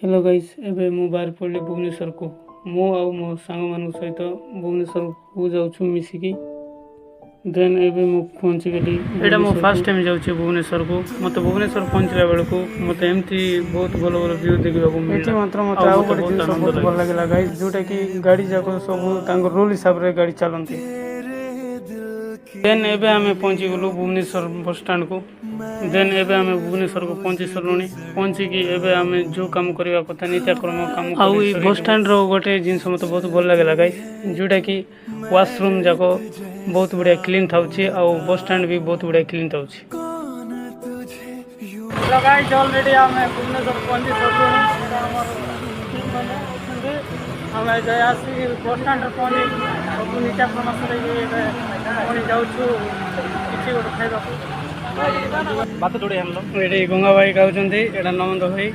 Hello guys एबे मु बाहर पड़ली भुवनेश्वर को मो आउ मो सांग मान सहित भुवनेश्वर को जाऊँ मिसिकी देन एबे मु पहुँची गली। एटा मो फर्स्ट टाइम जाऊँ भुवनेश्वर को मत भुवनेश्वर पहुँचला बेल को मत एमती बहुत भल भल व्यू देखा मिले मात्र मत आउ गोटे जिन बहुत भल लगे गाइस जोटा कि गाड़ी जाक सब रूल हिसाब रे गाड़ी चलती। देन एबे आमे पहुँची गलु भुवनेश्वर बस स्टैंड को। देन एबे आमे भुवनेश्वर को पहुँची सरलुनी पहुँचिकी एबे आमे जो काम करवा कथा नित्याक्रम काम आउ ई बस स्टैंड रो गोटे जिनस मते बहुत भल लागला गाइस जोटा कि वाशरूम जाको बहुत बढ़िया क्लीन थाउची आउ बस स्टैंड भी बहुत बढ़िया क्लीन थाउची। हेलो गाइस ऑलरेडी आमे भुवनेश्वर पहुँची सरलुनी हमें जयासी बस स्टैंड रे पहुँची सब नित्याक्रम सरे पुणी जाऊँ किसी गोटे खाइबा बात जोड़े हम लोग ये गंगा भाई खाऊँगी एटा नमंद भाई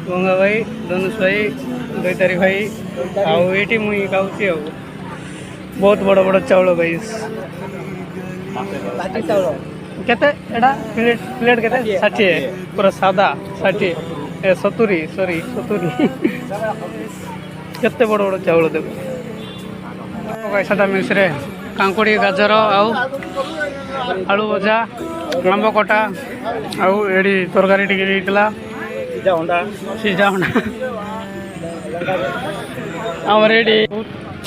गंगा भाई धनुष भाई दैतारी भाई आउ ये मुई खाऊँगी आ बहुत बड़ बड़ चाउल भाई केते एटा प्लेट प्लेट केते 60 पूरा सादा 60 70 सॉरी 70 केते बड़ बड़ चाउल देखो भाई सादा मिश्रे कांकुड़ी गाजर आउ आलू भजा आंब कटा आउ एडी तरकारी टिके देइतला सीजा अंडा आम एडी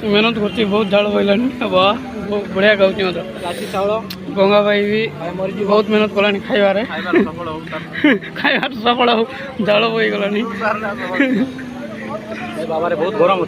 मेहनत करती बहुत झाड़ बोलानी वाह बहुत बढ़िया खाऊँ मतलब गंगा भाई भी बहुत मेहनत कलानी खाइबारे खाइबार सफल झाड़ बोई गलानी बाबा रे बहुत गरम।